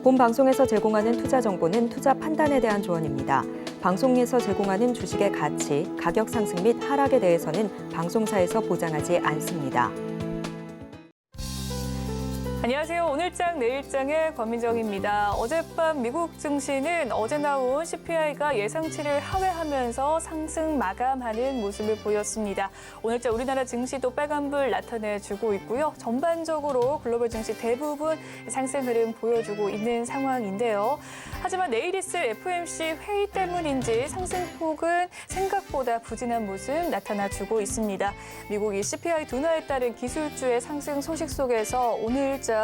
본 방송에서 제공하는 투자 정보는 투자 판단에 대한 조언입니다. 방송에서 제공하는 주식의 가치, 가격 상승 및 하락에 대해서는 방송사에서 보장하지 않습니다. 안녕하세요. 오늘장 내일장의 권민정입니다. 어젯밤 미국 증시는 어제 나온 CPI가 예상치를 하회하면서 상승 마감하는 모습을 보였습니다. 오늘장 우리나라 증시도 빨간불 나타내주고 있고요. 전반적으로 글로벌 증시 대부분 상승 흐름 보여주고 있는 상황인데요. 하지만 내일 있을 FOMC 회의 때문인지 상승폭은 생각보다 부진한 모습 나타나주고 있습니다. 미국이 CPI 둔화에 따른 기술주의 상승 소식 속에서 오늘장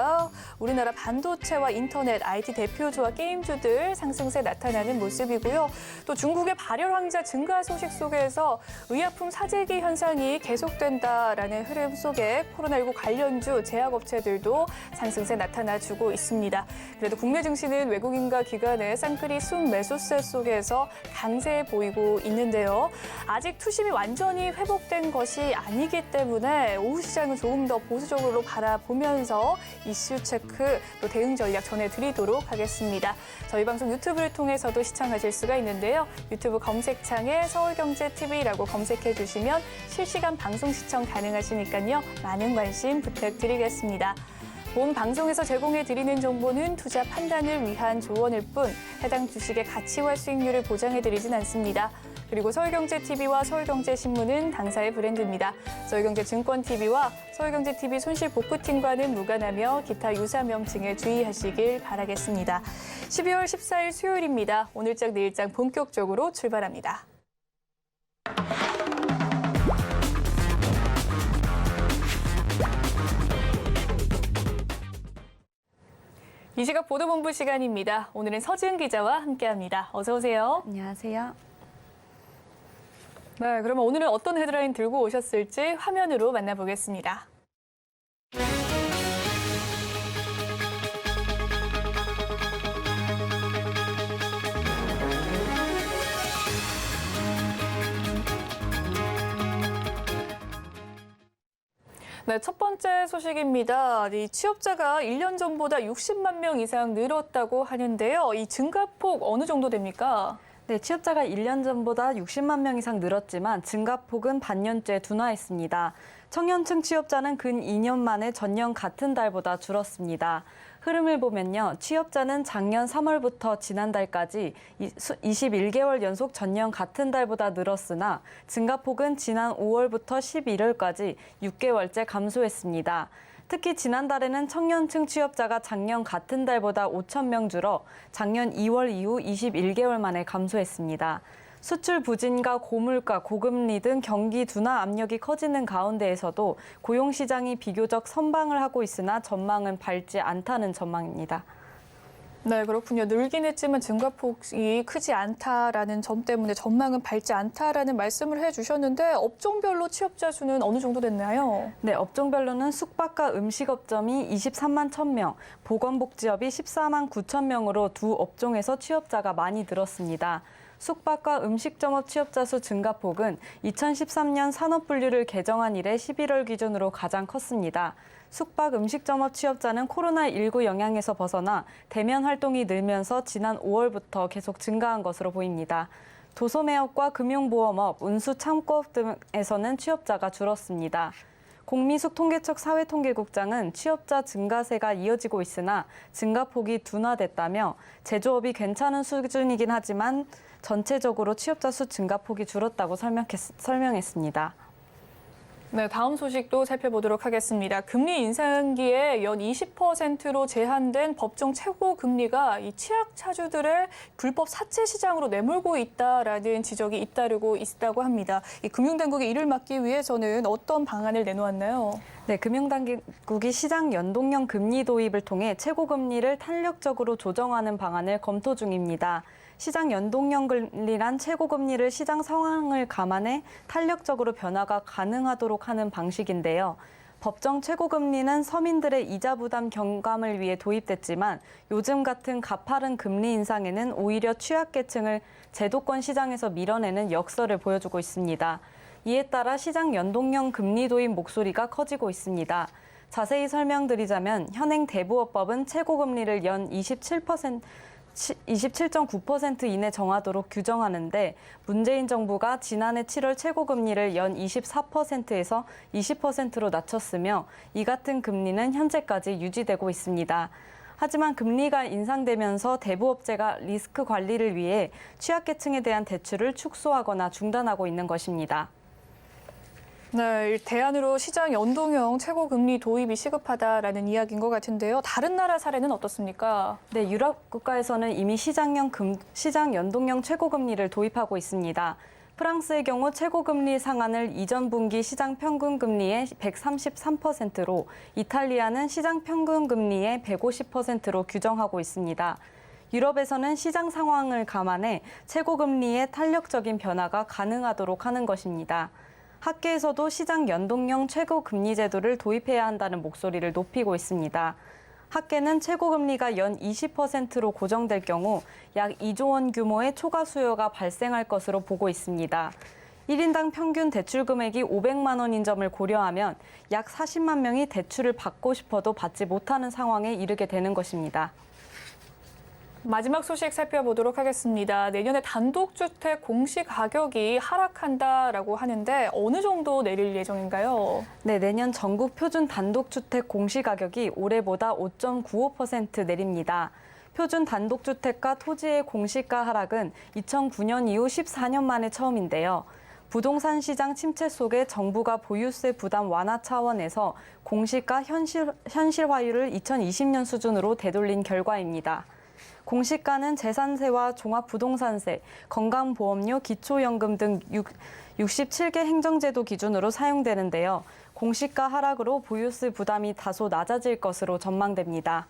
우리나라 반도체와 인터넷, IT 대표주와 게임주들 상승세 나타나는 모습이고요. 또 중국의 발열 환자 증가 소식 속에서 의약품 사재기 현상이 계속된다라는 흐름 속에 코로나19 관련주 제약업체들도 상승세 나타나주고 있습니다. 그래도 국내 증시는 외국인과 기관의 쌍끌이 순매수세 속에서 강세 보이고 있는데요. 아직 투심이 완전히 회복된 것이 아니기 때문에 오후 시장은 조금 더 보수적으로 바라보면서 이슈 체크 또 대응 전략 전해드리도록 하겠습니다. 저희 방송 유튜브를 통해서도 시청하실 수가 있는데요. 유튜브 검색창에 서울경제TV라고 검색해 주시면 실시간 방송 시청 가능하시니까요. 많은 관심 부탁드리겠습니다. 본 방송에서 제공해드리는 정보는 투자 판단을 위한 조언일 뿐 해당 주식의 가치와 수익률을 보장해드리진 않습니다. 그리고 서울경제TV와 서울경제신문은 당사의 브랜드입니다. 서울경제증권TV와 서울경제TV 손실복구팀과는 무관하며 기타 유사 명칭에 주의하시길 바라겠습니다. 12월 14일 수요일입니다. 오늘장 내일장 본격적으로 출발합니다. 이 시각 보도본부 시간입니다. 오늘은 서지은 기자와 함께합니다. 어서 오세요. 안녕하세요. 네, 그러면 오늘은 어떤 헤드라인 들고 오셨을지 화면으로 만나보겠습니다. 네, 첫 번째 소식입니다. 이 취업자가 1년 전보다 60만 명 이상 늘었다고 하는데요. 이 증가폭 어느 정도 됩니까? 네, 취업자가 1년 전보다 60만 명 이상 늘었지만 증가폭은 반년째 둔화했습니다. 청년층 취업자는 근 2년 만에 전년 같은 달보다 줄었습니다. 흐름을 보면요. 취업자는 작년 3월부터 지난달까지 21개월 연속 전년 같은 달보다 늘었으나 증가폭은 지난 5월부터 11월까지 6개월째 감소했습니다. 특히 지난달에는 청년층 취업자가 작년 같은 달보다 5천 명 줄어 작년 2월 이후 21개월 만에 감소했습니다. 수출 부진과 고물가, 고금리 등 경기 둔화 압력이 커지는 가운데에서도 고용시장이 비교적 선방을 하고 있으나 전망은 밝지 않다는 전망입니다. 네, 그렇군요. 늘긴 했지만 증가폭이 크지 않다라는 점 때문에 전망은 밝지 않다라는 말씀을 해주셨는데 업종별로 취업자 수는 어느 정도 됐나요? 네, 업종별로는 숙박과 음식업점이 23만 1,000명, 보건복지업이 14만 9천 명으로 두 업종에서 취업자가 많이 늘었습니다. 숙박과 음식점업 취업자 수 증가폭은 2013년 산업분류를 개정한 이래 11월 기준으로 가장 컸습니다. 숙박 음식점업 취업자는 코로나19 영향에서 벗어나 대면 활동이 늘면서 지난 5월부터 계속 증가한 것으로 보입니다. 도소매업과 금융보험업, 운수 창고업 등에서는 취업자가 줄었습니다. 공미숙 통계청 사회통계국장은 취업자 증가세가 이어지고 있으나 증가폭이 둔화됐다며 제조업이 괜찮은 수준이긴 하지만 전체적으로 취업자 수 증가폭이 줄었다고 설명했습니다. 네, 다음 소식도 살펴보도록 하겠습니다. 금리 인상기에 연 20%로 제한된 법정 최고 금리가 이 치약 차주들을 불법 사채 시장으로 내몰고 있다라는 지적이 잇따르고 있다고 합니다. 이 금융당국이 이를 막기 위해서는 어떤 방안을 내놓았나요? 네, 금융당국이 시장 연동형 금리 도입을 통해 최고 금리를 탄력적으로 조정하는 방안을 검토 중입니다. 시장 연동형 금리란 최고 금리를 시장 상황을 감안해 탄력적으로 변화가 가능하도록 하는 방식인데요. 법정 최고 금리는 서민들의 이자 부담 경감을 위해 도입됐지만 요즘 같은 가파른 금리 인상에는 오히려 취약계층을 제도권 시장에서 밀어내는 역설을 보여주고 있습니다. 이에 따라 시장 연동형 금리 도입 목소리가 커지고 있습니다. 자세히 설명드리자면 현행 대부업법은 최고금리를 연 27.9% 이내 정하도록 규정하는데 문재인 정부가 지난해 7월 최고금리를 연 24%에서 20%로 낮췄으며 이 같은 금리는 현재까지 유지되고 있습니다. 하지만 금리가 인상되면서 대부업체가 리스크 관리를 위해 취약계층에 대한 대출을 축소하거나 중단하고 있는 것입니다. 네, 대안으로 시장 연동형 최고금리 도입이 시급하다라는 이야기인 것 같은데요. 다른 나라 사례는 어떻습니까? 네, 유럽 국가에서는 이미 시장 연동형 최고금리를 도입하고 있습니다. 프랑스의 경우 최고금리 상한을 이전 분기 시장 평균금리의 133%로, 이탈리아는 시장 평균금리의 150%로 규정하고 있습니다. 유럽에서는 시장 상황을 감안해 최고금리의 탄력적인 변화가 가능하도록 하는 것입니다. 학계에서도 시장 연동형 최고금리 제도를 도입해야 한다는 목소리를 높이고 있습니다. 학계는 최고금리가 연 20%로 고정될 경우 약 2조 원 규모의 초과 수요가 발생할 것으로 보고 있습니다. 1인당 평균 대출 금액이 500만 원인 점을 고려하면 약 40만 명이 대출을 받고 싶어도 받지 못하는 상황에 이르게 되는 것입니다. 마지막 소식 살펴보도록 하겠습니다. 내년에 단독주택 공시가격이 하락한다라고 하는데 어느 정도 내릴 예정인가요? 네, 내년 전국 표준 단독주택 공시가격이 올해보다 5.95% 내립니다. 표준 단독주택과 토지의 공시가 하락은 2009년 이후 14년 만에 처음인데요. 부동산 시장 침체 속에 정부가 보유세 부담 완화 차원에서 공시가 현실화율을 2020년 수준으로 되돌린 결과입니다. 공시가는 재산세와 종합부동산세, 건강보험료, 기초연금 등 67개 행정제도 기준으로 사용되는데요. 공시가 하락으로 보유세 부담이 다소 낮아질 것으로 전망됩니다.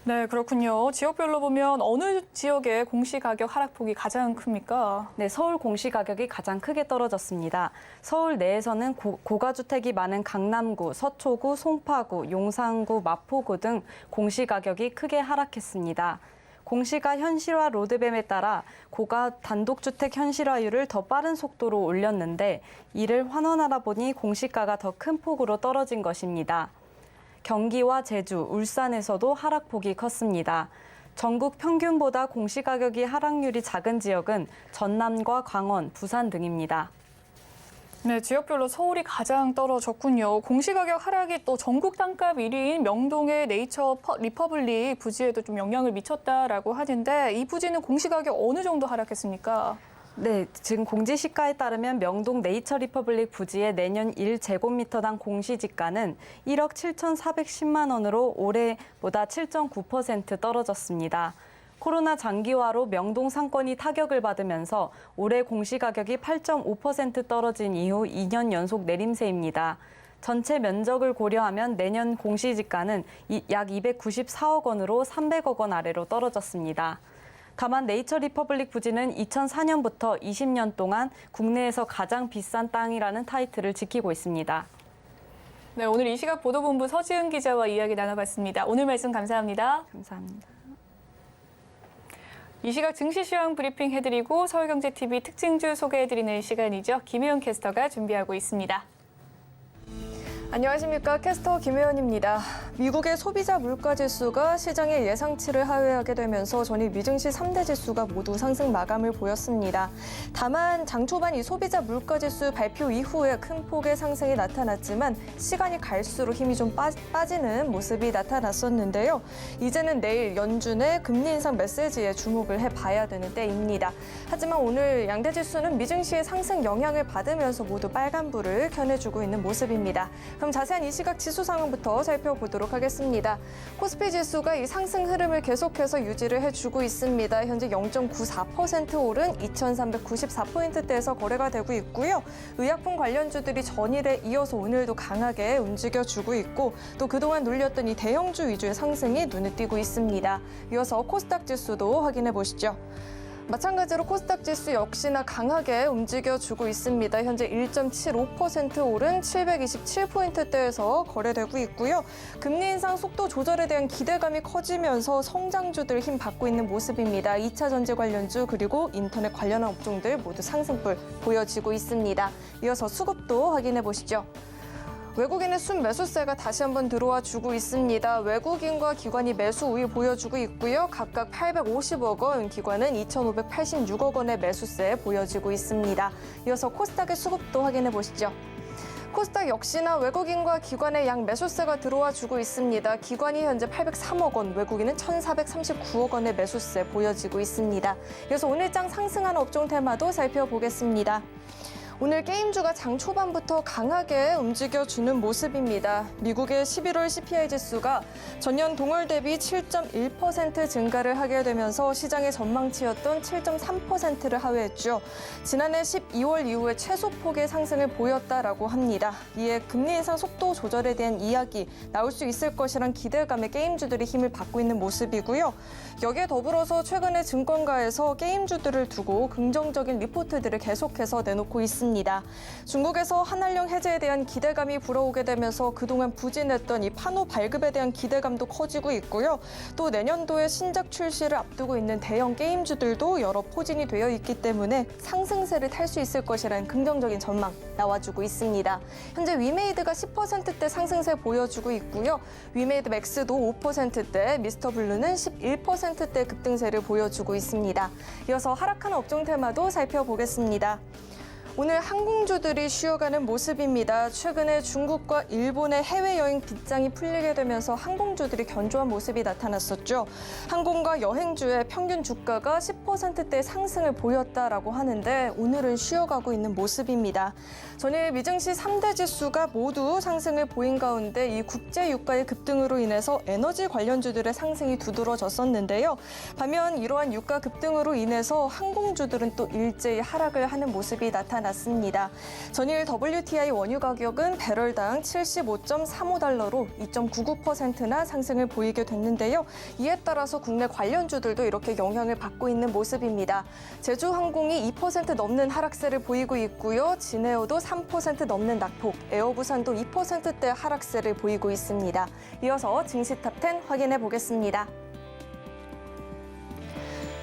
네, 그렇군요. 지역별로 보면 어느 지역의 공시가격 하락폭이 가장 큽니까? 네, 서울 공시가격이 가장 크게 떨어졌습니다. 서울 내에서는 고가주택이 많은 강남구, 서초구, 송파구, 용산구, 마포구 등 공시가격이 크게 하락했습니다. 공시가 현실화 로드맵에 따라 고가 단독주택 현실화율을 더 빠른 속도로 올렸는데 이를 환원하다 보니 공시가가 더 큰 폭으로 떨어진 것입니다. 경기와 제주, 울산에서도 하락폭이 컸습니다. 전국 평균보다 공시가격이 하락률이 작은 지역은 전남과 강원, 부산 등입니다. 네, 지역별로 서울이 가장 떨어졌군요. 공시가격 하락이 또 전국 땅값 1위인 명동의 네이처 리퍼블릭 부지에도 좀 영향을 미쳤다라고 하는데 이 부지는 공시가격 어느 정도 하락했습니까? 네, 지금 공지시가에 따르면 명동 네이처 리퍼블릭 부지의 내년 1제곱미터당 공시지가는 1억 7,410만 원으로 올해보다 7.9% 떨어졌습니다. 코로나 장기화로 명동 상권이 타격을 받으면서 올해 공시가격이 8.5% 떨어진 이후 2년 연속 내림세입니다. 전체 면적을 고려하면 내년 공시지가는 약 294억 원으로 300억 원 아래로 떨어졌습니다. 다만 네이처 리퍼블릭 부지는 2004년부터 20년 동안 국내에서 가장 비싼 땅이라는 타이틀을 지키고 있습니다. 네, 오늘 이 시각 보도본부 서지은 기자와 이야기 나눠봤습니다. 오늘 말씀 감사합니다. 감사합니다. 이 시각 증시 시황 브리핑 해드리고 서울경제TV 특징주 소개해드리는 시간이죠. 김혜연 캐스터가 준비하고 있습니다. 안녕하십니까. 캐스터 김혜연입니다. 미국의 소비자 물가지수가 시장의 예상치를 하회하게 되면서 전일 미증시 3대 지수가 모두 상승 마감을 보였습니다. 다만 장 초반 이 소비자 물가지수 발표 이후에 큰 폭의 상승이 나타났지만 시간이 갈수록 힘이 좀 빠지는 모습이 나타났었는데요. 이제는 내일 연준의 금리 인상 메시지에 주목을 해봐야 되는 때입니다. 하지만 오늘 양대 지수는 미증시의 상승 영향을 받으면서 모두 빨간불을 켜내주고 있는 모습입니다. 그럼 자세한 이 시각 지수 상황부터 살펴보도록 하겠습니다. 코스피 지수가 이 상승 흐름을 계속해서 유지를 해주고 있습니다. 현재 0.94% 오른 2,394포인트대에서 거래가 되고 있고요. 의약품 관련주들이 전일에 이어서 오늘도 강하게 움직여주고 있고 또 그동안 눌렸던 이 대형주 위주의 상승이 눈에 띄고 있습니다. 이어서 코스닥 지수도 확인해 보시죠. 마찬가지로 코스닥 지수 역시나 강하게 움직여주고 있습니다. 현재 1.75% 오른 727포인트대에서 거래되고 있고요. 금리 인상 속도 조절에 대한 기대감이 커지면서 성장주들 힘 받고 있는 모습입니다. 2차 전지 관련주 그리고 인터넷 관련한 업종들 모두 상승불 보여지고 있습니다. 이어서 수급도 확인해 보시죠. 외국인의 순매수세가 다시 한번 들어와 주고 있습니다. 외국인과 기관이 매수 우위 보여주고 있고요. 각각 850억 원, 기관은 2,586억 원의 매수세 보여지고 있습니다. 이어서 코스닥의 수급도 확인해 보시죠. 코스닥 역시나 외국인과 기관의 양 매수세가 들어와 주고 있습니다. 기관이 현재 803억 원, 외국인은 1,439억 원의 매수세 보여지고 있습니다. 이어서 오늘장 상승한 업종 테마도 살펴보겠습니다. 오늘 게임주가 장 초반부터 강하게 움직여주는 모습입니다. 미국의 11월 CPI 지수가 전년 동월 대비 7.1% 증가를 하게 되면서 시장의 전망치였던 7.3%를 하회했죠. 지난해 12월 이후에 최소폭의 상승을 보였다라고 합니다. 이에 금리 인상 속도 조절에 대한 이야기 나올 수 있을 것이란 기대감에 게임주들이 힘을 받고 있는 모습이고요. 여기에 더불어서 최근에 증권가에서 게임주들을 두고 긍정적인 리포트들을 계속해서 내놓고 있습니다. 중국에서 한한령 해제에 대한 기대감이 불어오게 되면서 그동안 부진했던 이 판호 발급에 대한 기대감도 커지고 있고요. 또 내년도에 신작 출시를 앞두고 있는 대형 게임주들도 여러 포진이 되어 있기 때문에 상승세를 탈 수 있을 것이라는 긍정적인 전망 나와주고 있습니다. 현재 위메이드가 10%대 상승세 보여주고 있고요. 위메이드 맥스도 5%대, 미스터블루는 11%대 급등세를 보여주고 있습니다. 이어서 하락하는 업종 테마도 살펴보겠습니다. 오늘 항공주들이 쉬어가는 모습입니다. 최근에 중국과 일본의 해외여행 빗장이 풀리게 되면서 항공주들이 견조한 모습이 나타났었죠. 항공과 여행주의 평균 주가가 10%대 상승을 보였다라고 하는데 오늘은 쉬어가고 있는 모습입니다. 전일 미증시 3대 지수가 모두 상승을 보인 가운데 이 국제 유가의 급등으로 인해서 에너지 관련주들의 상승이 두드러졌었는데요. 반면 이러한 유가 급등으로 인해서 항공주들은 또 일제히 하락을 하는 모습이 나타났습니다. 전일 WTI 원유 가격은 배럴당 75.35달러로 2.99%나 상승을 보이게 됐는데요. 이에 따라서 국내 관련주들도 이렇게 영향을 받고 있는 모습입니다. 제주항공이 2% 넘는 하락세를 보이고 있고요. 진에어도 3% 넘는 낙폭, 에어부산도 2%대 하락세를 보이고 있습니다. 이어서 증시 탑10 확인해 보겠습니다.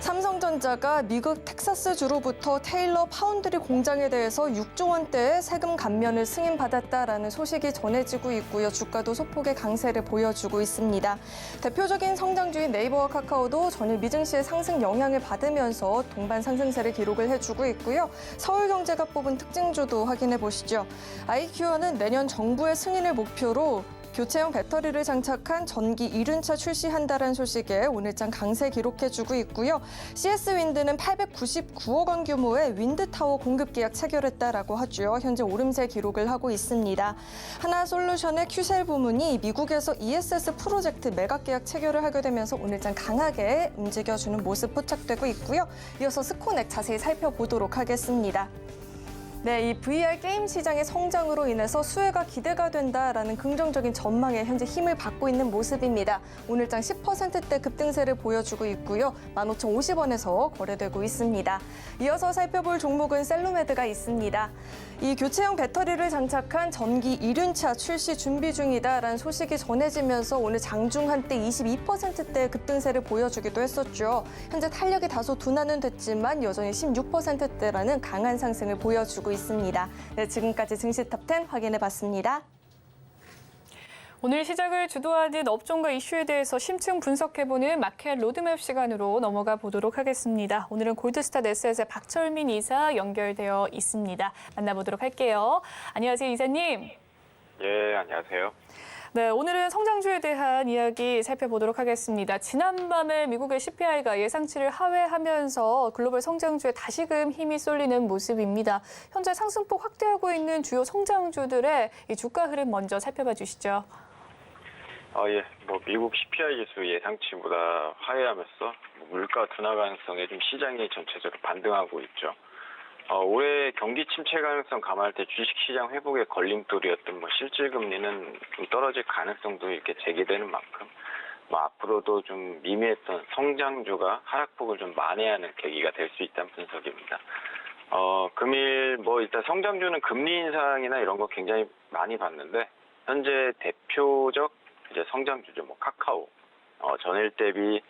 삼성전자가 미국 텍사스주로부터 테일러 파운드리 공장에 대해서 6조 원대의 세금 감면을 승인받았다라는 소식이 전해지고 있고요. 주가도 소폭의 강세를 보여주고 있습니다. 대표적인 성장주인 네이버와 카카오도 전일 미증시의 상승 영향을 받으면서 동반 상승세를 기록을 해주고 있고요. 서울경제가 뽑은 특징주도 확인해 보시죠. 아이큐어는 내년 정부의 승인을 목표로 교체형 배터리를 장착한 전기 이륜차 출시한다는 소식에 오늘장 강세 기록해주고 있고요. CS윈드는 899억 원 규모의 윈드타워 공급 계약 체결했다라고 하죠. 현재 오름세 기록을 하고 있습니다. 하나솔루션의 큐셀 부문이 미국에서 ESS 프로젝트 매각 계약 체결을 하게 되면서 오늘장 강하게 움직여주는 모습 포착되고 있고요. 이어서 스코넥 자세히 살펴보도록 하겠습니다. 네, 이 VR 게임 시장의 성장으로 인해서 수혜가 기대가 된다라는 긍정적인 전망에 현재 힘을 받고 있는 모습입니다. 오늘장 10%대 급등세를 보여주고 있고요. 15,050원에서 거래되고 있습니다. 이어서 살펴볼 종목은 셀로메드가 있습니다. 이 교체형 배터리를 장착한 전기 이륜차 출시 준비 중이다라는 소식이 전해지면서 오늘 장중 한때 22%대 급등세를 보여주기도 했었죠. 현재 탄력이 다소 둔화는 됐지만 여전히 16%대라는 강한 상승을 보여주고 있습니다. 네, 지금까지 증시 탑10 확인해봤습니다. 오늘 시작을 주도하는 업종과 이슈에 대해서 심층 분석해보는 마켓 로드맵 시간으로 넘어가 보도록 하겠습니다. 오늘은 골드스타넷셋의 박철민 이사 연결되어 있습니다. 만나보도록 할게요. 안녕하세요, 이사님. 예, 안녕하세요. 네, 오늘은 성장주에 대한 이야기 살펴보도록 하겠습니다. 지난밤에 미국의 CPI가 예상치를 하회하면서 글로벌 성장주에 다시금 힘이 쏠리는 모습입니다. 현재 상승폭 확대하고 있는 주요 성장주들의 이 주가 흐름 먼저 살펴봐 주시죠. 예, 미국 CPI 지수 예상치보다 하회하면서 물가 둔화 가능성에 좀 시장이 전체적으로 반등하고 있죠. 올해 경기 침체 가능성 감안할 때 주식시장 회복의 걸림돌이었던 실질 금리는 좀 떨어질 가능성도 이렇게 제기되는 만큼 앞으로도 좀 미미했던 성장주가 하락폭을 좀 만회하는 계기가 될 수 있다는 분석입니다. 금일 일단 성장주는 금리 인상이나 이런 거 굉장히 많이 봤는데 현재 대표적 이제 성장주죠. 카카오 전일 대비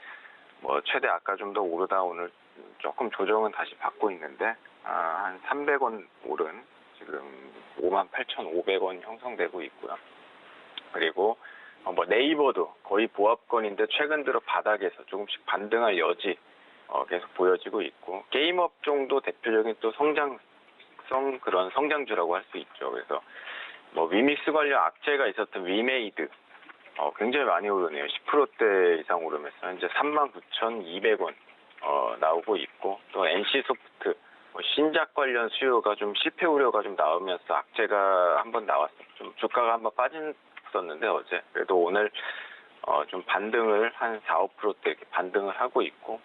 최대 아까 좀 더 오르다 오늘 조금 조정은 다시 받고 있는데 한 300원 오른 지금 58,500원 형성되고 있고요. 그리고 뭐 네이버도 거의 보합권인데 최근 들어 바닥에서 조금씩 반등할 여지 계속 보여지고 있고, 게임 업종도 대표적인 또 성장성 그런 성장주라고 할 수 있죠. 그래서 뭐 위믹스 관련 악재가 있었던 위메이드 굉장히 많이 오르네요. 10%대 이상 오르면서 현재 39,200원 나오고 있고, 또 NC소프트 신작 관련 수요가 좀 실패 우려가 좀 나오면서 악재가 한번 나왔어요. 좀 주가가 한번 빠졌었는데 어제 그래도 오늘 좀 반등을 한 4, 5%대 이렇게 반등을 하고 있고,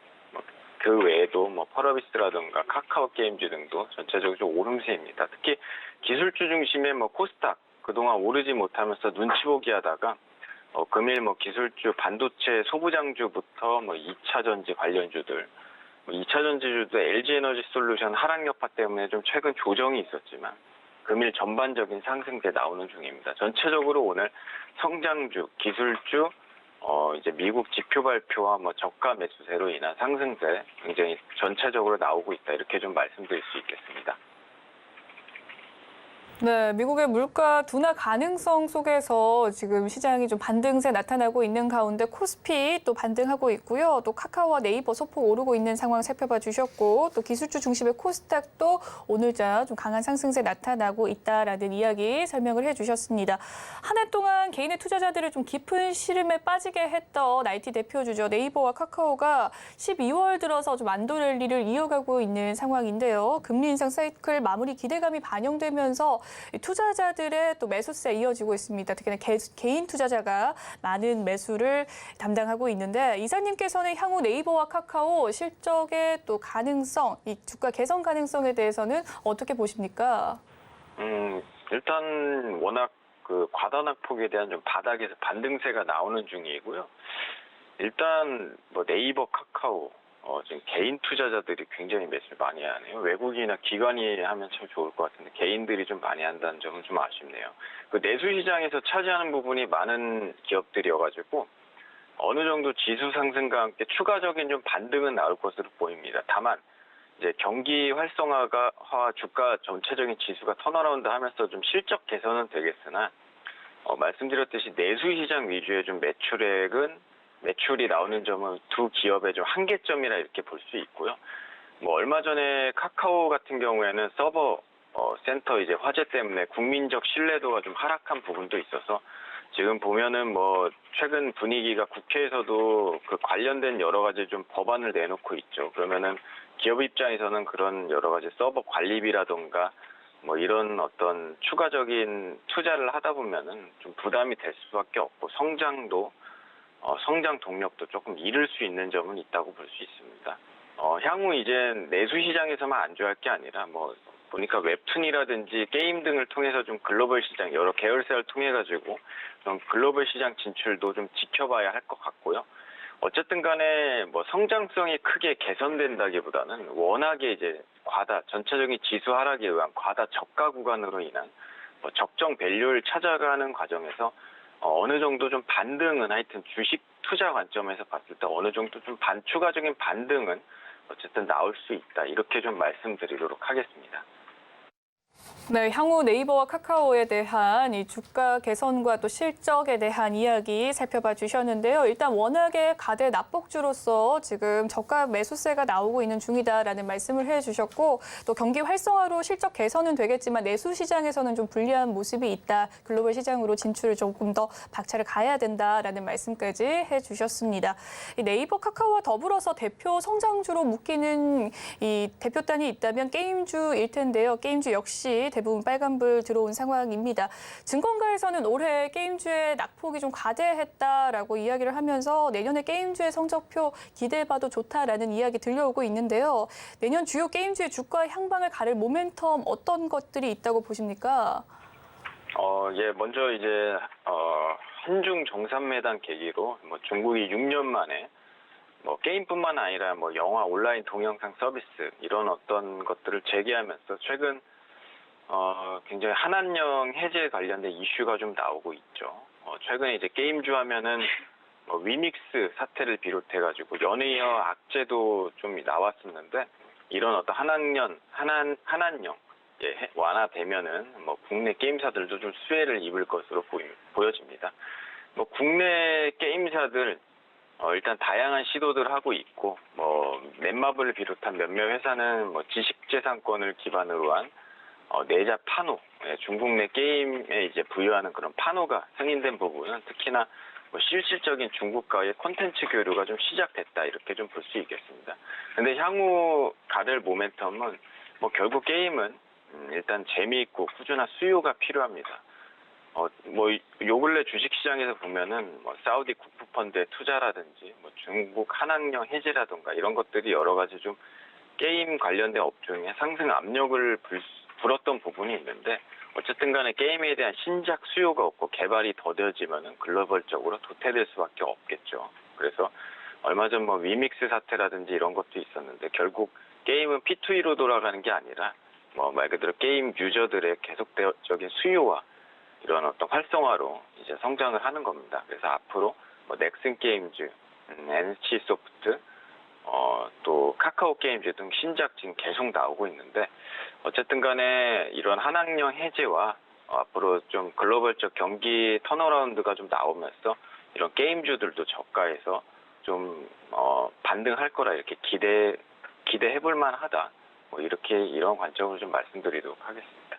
그 외에도 뭐 펄어비스라든가 카카오 게임즈 등도 전체적으로 좀 오름세입니다. 특히 기술주 중심의 뭐 코스닥 그동안 오르지 못하면서 눈치 보기 하다가 금일 뭐 기술주 반도체 소부장주부터 뭐 2차 전지 관련주들, 2차 전지주도 LG에너지 솔루션 하락 여파 때문에 좀 최근 조정이 있었지만 금일 전반적인 상승세 나오는 중입니다. 전체적으로 오늘 성장주, 기술주, 이제 미국 지표 발표와 뭐 저가 매수세로 인한 상승세 굉장히 전체적으로 나오고 있다. 이렇게 좀 말씀드릴 수 있겠습니다. 네, 미국의 물가 둔화 가능성 속에서 지금 시장이 좀 반등세 나타나고 있는 가운데 코스피 또 반등하고 있고요. 또 카카오와 네이버 소폭 오르고 있는 상황 살펴봐 주셨고, 또 기술주 중심의 코스닥도 오늘자 좀 강한 상승세 나타나고 있다라는 이야기 설명을 해주셨습니다. 한 해 동안 개인의 투자자들을 좀 깊은 시름에 빠지게 했던 IT 대표주죠. 네이버와 카카오가 12월 들어서 좀 안도 랠리를 이어가고 있는 상황인데요. 금리 인상 사이클 마무리 기대감이 반영되면서 투자자들의 또 매수세 이어지고 있습니다. 특히나 개인 투자자가 많은 매수를 담당하고 있는데, 이사님께서는 향후 네이버와 카카오 실적의 또 가능성, 이 주가 개선 가능성에 대해서는 어떻게 보십니까? 일단 워낙 그 과다낙폭에 대한 좀 바닥에서 반등세가 나오는 중이고요. 일단 뭐 네이버, 카카오 지금 개인 투자자들이 굉장히 매수를 많이 하네요. 외국인이나 기관이 하면 참 좋을 것 같은데 개인들이 좀 많이 한다는 점은 좀 아쉽네요. 그 내수 시장에서 차지하는 부분이 많은 기업들이어가지고 어느 정도 지수 상승과 함께 추가적인 좀 반등은 나올 것으로 보입니다. 다만 이제 경기 활성화가 주가 전체적인 지수가 턴어라운드 하면서 좀 실적 개선은 되겠으나 말씀드렸듯이 내수 시장 위주의 좀 매출이 나오는 점은 두 기업의 좀 한계점이라 이렇게 볼 수 있고요. 뭐 얼마 전에 카카오 같은 경우에는 서버 센터 이제 화재 때문에 국민적 신뢰도가 좀 하락한 부분도 있어서 지금 보면은 뭐 최근 분위기가 국회에서도 그 관련된 여러 가지 좀 법안을 내놓고 있죠. 그러면은 기업 입장에서는 그런 여러 가지 서버 관리비라던가 뭐 이런 어떤 추가적인 투자를 하다 보면은 좀 부담이 될 수밖에 없고 성장 동력도 조금 잃을 수 있는 점은 있다고 볼 수 있습니다. 향후 이제 내수 시장에서만 안주할 게 아니라 뭐 보니까 웹툰이라든지 게임 등을 통해서 좀 글로벌 시장 여러 계열사를 통해 가지고 그런 글로벌 시장 진출도 좀 지켜봐야 할 것 같고요. 어쨌든 간에 뭐 성장성이 크게 개선된다기보다는 워낙에 이제 전체적인 지수 하락에 의한 과다 저가 구간으로 인한 뭐 적정 밸류를 찾아가는 과정에서 어느 정도 좀 반등은 하여튼 주식 투자 관점에서 봤을 때 어느 정도 좀 추가적인 반등은 어쨌든 나올 수 있다. 이렇게 좀 말씀드리도록 하겠습니다. 네, 향후 네이버와 카카오에 대한 이 주가 개선과 또 실적에 대한 이야기 살펴봐 주셨는데요. 일단 워낙에 가대 납폭주로서 지금 저가 매수세가 나오고 있는 중이다라는 말씀을 해주셨고, 또 경기 활성화로 실적 개선은 되겠지만 내수 시장에서는 좀 불리한 모습이 있다. 글로벌 시장으로 진출을 조금 더 박차를 가야 된다라는 말씀까지 해주셨습니다. 이 네이버, 카카오와 더불어서 대표 성장주로 묶이는 이 대표단이 있다면 게임주일 텐데요. 게임주 역시 대부분 빨간불 들어온 상황입니다. 증권가에서는 올해 게임주의 낙폭이 좀 과대했다라고 이야기를 하면서 내년에 게임주의 성적표 기대해봐도 좋다라는 이야기 들려오고 있는데요. 내년 주요 게임주의 주가 향방을 가를 모멘텀 어떤 것들이 있다고 보십니까? 예, 먼저 이제 한중 정상회담 계기로 뭐 중국이 6년 만에 뭐 게임뿐만 아니라 뭐 영화, 온라인 동영상 서비스 이런 어떤 것들을 재개하면서 최근 굉장히 한한령 해제 관련된 이슈가 좀 나오고 있죠. 최근에 이제 게임주 하면은 뭐 위믹스 사태를 비롯해가지고 연이어 악재도 좀 나왔었는데 이런 어떤 한한령 완화되면은 뭐 국내 게임사들도 좀 수혜를 입을 것으로 보여집니다. 뭐 국내 게임사들 일단 다양한 시도들 하고 있고, 뭐 넷마블을 비롯한 몇몇 회사는 뭐 지식재산권을 기반으로 한 내자 판호, 중국 내 게임에 이제 부여하는 그런 판호가 승인된 부분은 특히나 뭐 실질적인 중국과의 콘텐츠 교류가 좀 시작됐다, 이렇게 좀 볼 수 있겠습니다. 근데 향후 가될 모멘텀은 뭐 결국 게임은 일단 재미있고 꾸준한 수요가 필요합니다. 뭐 요 근래 주식시장에서 보면은 뭐 사우디 국부펀드의 투자라든지 뭐 중국 한학령 해지라든가 이런 것들이 여러 가지 좀 게임 관련된 업종에 상승 압력을 불었던 부분이 있는데, 어쨌든 간에 게임에 대한 신작 수요가 없고 개발이 더뎌지면은 글로벌적으로 도태될 수밖에 없겠죠. 그래서 얼마 전 뭐 위믹스 사태라든지 이런 것도 있었는데, 결국 게임은 P2E로 돌아가는 게 아니라 뭐 말 그대로 게임 유저들의 계속적인 수요와 이런 어떤 활성화로 이제 성장을 하는 겁니다. 그래서 앞으로 뭐 넥슨 게임즈, NC 소프트, 또 카카오 게임즈 등 신작 지금 계속 나오고 있는데, 어쨌든 간에 이런 한학령 해제와 앞으로 좀 글로벌적 경기 턴어라운드가 좀 나오면서 이런 게임주들도 저가에서 좀 반등할 거라 이렇게 기대해 볼 만하다. 뭐 이런 관점으로 좀 말씀드리도록 하겠습니다.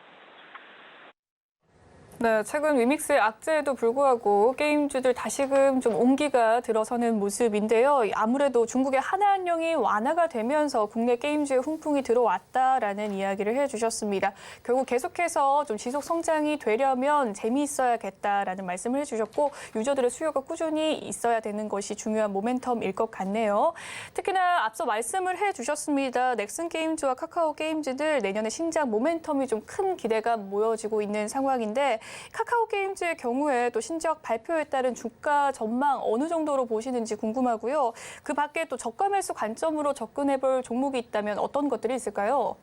네, 최근 위믹스의 악재에도 불구하고 게임주들 다시금 좀 온기가 들어서는 모습인데요. 아무래도 중국의 한한령이 완화가 되면서 국내 게임주의 훈풍이 들어왔다라는 이야기를 해주셨습니다. 결국 계속해서 좀 지속 성장이 되려면 재미있어야겠다라는 말씀을 해주셨고, 유저들의 수요가 꾸준히 있어야 되는 것이 중요한 모멘텀일 것 같네요. 특히나 앞서 말씀을 해주셨습니다. 넥슨 게임즈와 카카오 게임즈들 내년에 신작 모멘텀이 좀 큰 기대가 모여지고 있는 상황인데, 카카오 게임즈의 경우에 또 신작 발표에 따른 주가 전망 어느 정도로 보시는지 궁금하고요. 그 밖에 또 저가 매수 관점으로 접근해볼 종목이 있다면 어떤 것들이 있을까요?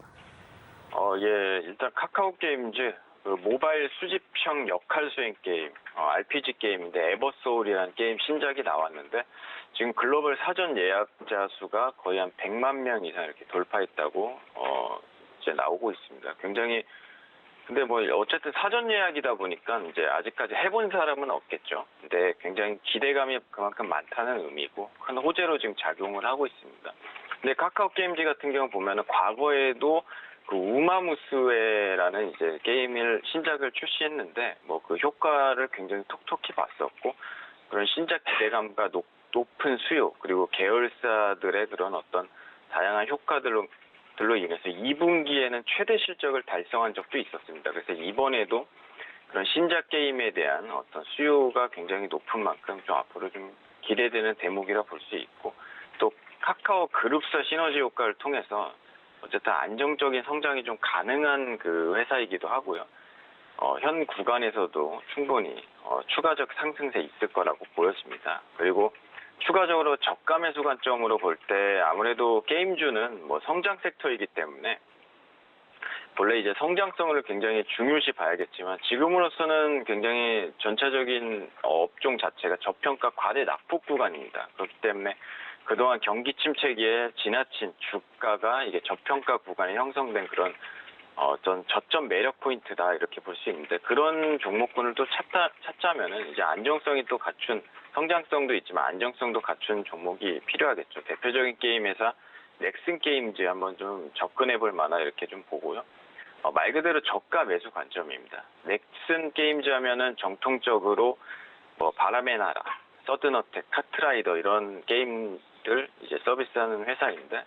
일단 카카오 게임즈 그 모바일 수집형 역할 수행 게임, RPG 게임인데 에버소울이라는 게임 신작이 나왔는데, 지금 글로벌 사전 예약자 수가 거의 한 100만 명 이상 이렇게 돌파했다고 이제 나오고 있습니다. 굉장히 근데 뭐 어쨌든 사전 예약이다 보니까 이제 아직까지 해본 사람은 없겠죠. 근데 굉장히 기대감이 그만큼 많다는 의미고 큰 호재로 지금 작용을 하고 있습니다. 근데 카카오 게임즈 같은 경우 보면은 과거에도 그 우마무스웨라는 이제 게임을 신작을 출시했는데 뭐 그 효과를 굉장히 톡톡히 봤었고, 그런 신작 기대감과 높은 수요, 그리고 계열사들의 그런 어떤 다양한 효과들로 인해서 2분기에는 최대 실적을 달성한 적도 있었습니다. 그래서 이번에도 그런 신작 게임에 대한 어떤 수요가 굉장히 높은 만큼 좀 앞으로 좀 기대되는 대목이라 볼 수 있고, 또 카카오 그룹사 시너지 효과를 통해서 어쨌든 안정적인 성장이 좀 가능한 그 회사이기도 하고요. 현 구간에서도 충분히 추가적 상승세 있을 거라고 보여집니다. 그리고 추가적으로 저가 매수 관점으로 볼 때 아무래도 게임주는 뭐 성장 섹터이기 때문에 본래 이제 성장성을 굉장히 중요시 봐야겠지만, 지금으로서는 굉장히 전체적인 업종 자체가 저평가 과대 낙폭 구간입니다. 그렇기 때문에 그동안 경기 침체기에 지나친 주가가 이게 저평가 구간에 형성된 그런 어떤 저점 매력 포인트다, 이렇게 볼 수 있는데, 그런 종목군을 또 찾자면은 이제 안정성이 또 갖춘, 성장성도 있지만 안정성도 갖춘 종목이 필요하겠죠. 대표적인 게임 회사 넥슨 게임즈 한번 좀 접근해 볼 만한 이렇게 좀 보고요. 말 그대로 저가 매수 관점입니다. 넥슨 게임즈 하면은 정통적으로 뭐 바람의 나라, 서든어택, 카트라이더 이런 게임들 이제 서비스하는 회사인데,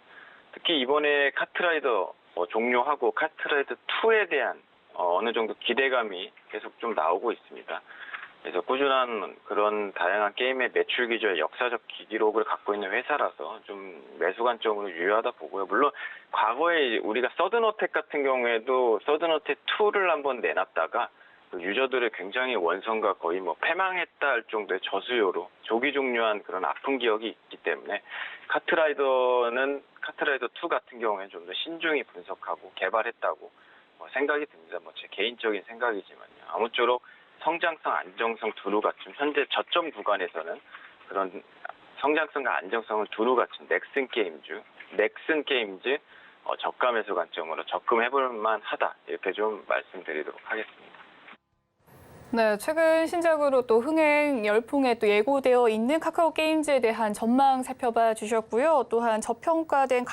특히 이번에 카트라이더 종료하고 카트라이더 2에 대한 어느 정도 기대감이 계속 좀 나오고 있습니다. 그래서 꾸준한 그런 다양한 게임의 매출 기조의 역사적 기록을 갖고 있는 회사라서 좀 매수 관점으로 유효하다 보고요. 물론 과거에 우리가 서든어택 같은 경우에도 서든어택 2를 한번 내놨다가 유저들의 굉장히 원성과 거의 뭐 패망했다 할 정도의 저수요로 조기 종료한 그런 아픈 기억이 있기 때문에, 카트라이더 2 같은 경우에는 좀 더 신중히 분석하고 개발했다고 생각이 듭니다. 뭐 제 개인적인 생각이지만요. 아무쪼록 성장성, 안정성 두루 갖춘, 현재 저점 구간에서는 그런 성장성과 안정성을 두루 갖춘 넥슨 게임즈 저가 매수 관점으로 접근해볼 만하다 이렇게 좀 말씀드리도록 하겠습니다. 네, 최근 신작으로 또 흥행 열풍에 또 예고되어 있는 카카오 게임즈에 대한 전망 살펴봐 주셨고요. 또한 저평가된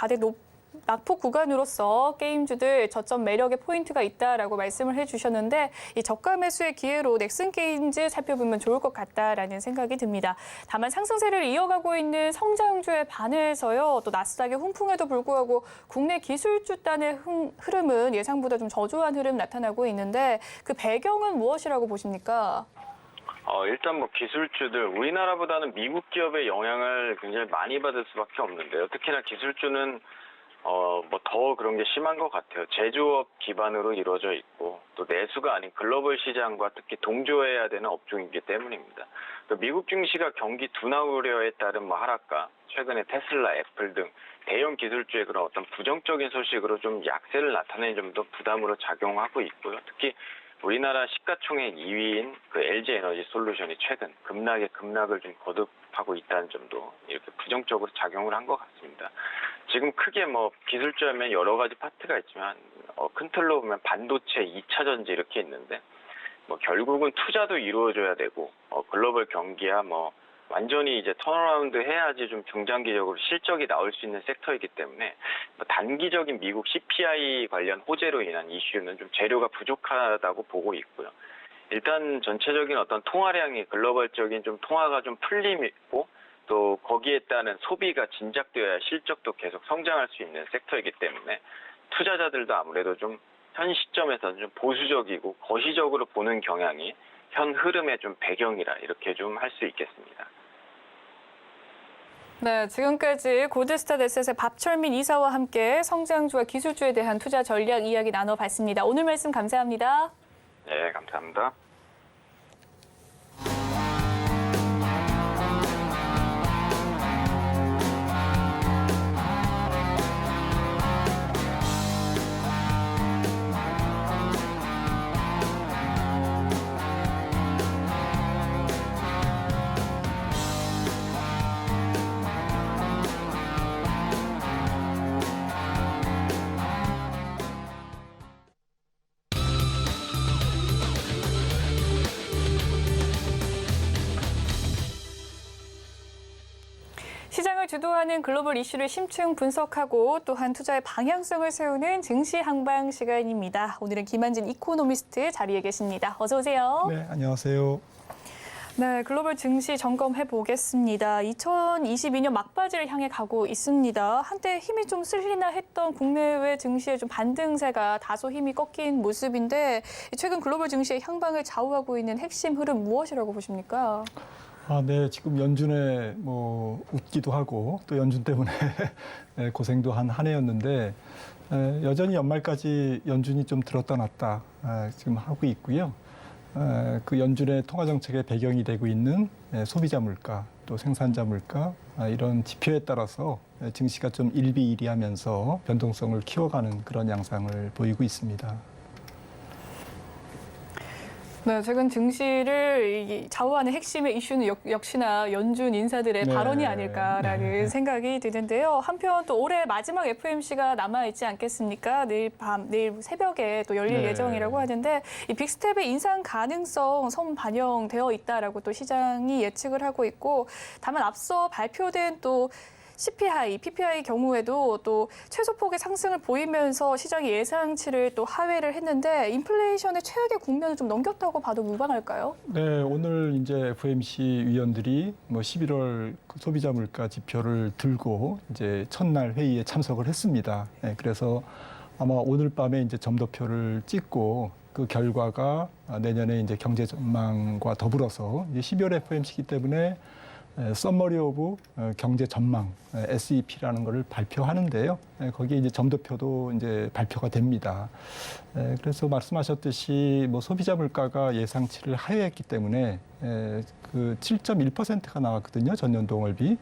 낙폭 구간으로서 게임주들 저점 매력의 포인트가 있다라고 말씀을 해주셨는데 이 저가 매수의 기회로 넥슨 게임즈 살펴보면 좋을 것 같다라는 생각이 듭니다. 다만 상승세를 이어가고 있는 성장주에 반해서요. 또 나스닥의 훈풍에도 불구하고 국내 기술주단의 흐름은 예상보다 좀 저조한 흐름 나타나고 있는데 그 배경은 무엇이라고 보십니까? 일단 뭐 기술주들 우리나라보다는 미국 기업의 영향을 굉장히 많이 받을 수밖에 없는데요. 특히나 기술주는 뭐 더 그런 게 심한 것 같아요. 제조업 기반으로 이루어져 있고 또 내수가 아닌 글로벌 시장과 특히 동조해야 되는 업종이기 때문입니다. 또 미국 증시가 경기 둔화 우려에 따른 뭐 하락과 최근에 테슬라, 애플 등 대형 기술주의 그런 어떤 부정적인 소식으로 좀 약세를 나타내는 점도 부담으로 작용하고 있고요. 특히 우리나라 시가총액 2위인 그 LG에너지솔루션이 최근 급락을 좀 거듭하고 있다는 점도 이렇게 부정적으로 작용을 한 것 같습니다. 지금 크게 뭐 기술주하면 여러 가지 파트가 있지만 큰 틀로 보면 반도체, 2차 전지 이렇게 있는데 뭐 결국은 투자도 이루어져야 되고 글로벌 경기야 뭐 완전히 이제 턴어라운드 해야지 좀 중장기적으로 실적이 나올 수 있는 섹터이기 때문에 뭐 단기적인 미국 CPI 관련 호재로 인한 이슈는 좀 재료가 부족하다고 보고 있고요. 일단 전체적인 어떤 통화량이 글로벌적인 좀 통화가 좀 풀리고 또 거기에 따른 소비가 진작되어야 실적도 계속 성장할 수 있는 섹터이기 때문에 투자자들도 아무래도 좀 현 시점에서는 좀 보수적이고 거시적으로 보는 경향이 현 흐름의 좀 배경이라 이렇게 좀 할 수 있겠습니다. 네, 지금까지 골드스타닷의 박철민 이사와 함께 성장주와 기술주에 대한 투자 전략 이야기 나눠봤습니다. 오늘 말씀 감사합니다. 네, 감사합니다. 시장을 주도하는 글로벌 이슈를 심층 분석하고 또한 투자의 방향성을 세우는 증시 항방 시간입니다. 오늘은 김한진 이코노미스트 자리에 계십니다. 어서 오세요. 네, 안녕하세요. 네, 글로벌 증시 점검해 보겠습니다. 2022년 막바지를 향해 가고 있습니다. 한때 힘이 좀 쓸리나 했던 국내외 증시의 좀 반등세가 다소 힘이 꺾인 모습인데 최근 글로벌 증시의 향방을 좌우하고 있는 핵심 흐름 무엇이라고 보십니까? 네, 지금 연준에 뭐 웃기도 하고 또 연준 때문에 고생도 한 해였는데 여전히 연말까지 연준이 좀 들었다 놨다 지금 하고 있고요. 그 연준의 통화 정책의 배경이 되고 있는 소비자 물가 또 생산자 물가 이런 지표에 따라서 증시가 좀 일비일비하면서 변동성을 키워가는 그런 양상을 보이고 있습니다. 네, 최근 증시를 좌우하는 핵심의 이슈는 역시나 연준 인사들의 네. 발언이 아닐까라는 생각이 드는데요. 한편 또 올해 마지막 FOMC가 남아있지 않겠습니까? 내일 새벽에 또 열릴 네. 예정이라고 하는데 이 빅스텝의 인상 가능성 반영되어 있다라고 또 시장이 예측을 하고 있고 다만 앞서 발표된 또 CPI, PPI 경우에도 또 최소폭의 상승을 보이면서 시장이 예상치를 또 하회를 했는데 인플레이션의 최악의 국면을 좀 넘겼다고 봐도 무방할까요? 네, 오늘 이제 FOMC 위원들이 뭐 11월 그 소비자 물가 지표를 들고 이제 첫날 회의에 참석을 했습니다. 네, 그래서 아마 오늘 밤에 이제 점도표를 찍고 그 결과가 내년에 이제 경제 전망과 더불어서 이제 12월 FOMC이기 때문에 서머리 오브 경제 전망 SEP라는 것을 발표하는데요. 거기에 이제 점도표도 이제 발표가 됩니다. 그래서 말씀하셨듯이 뭐 소비자 물가가 예상치를 하회했기 때문에 그 7.1%가 나왔거든요. 전년 동월비.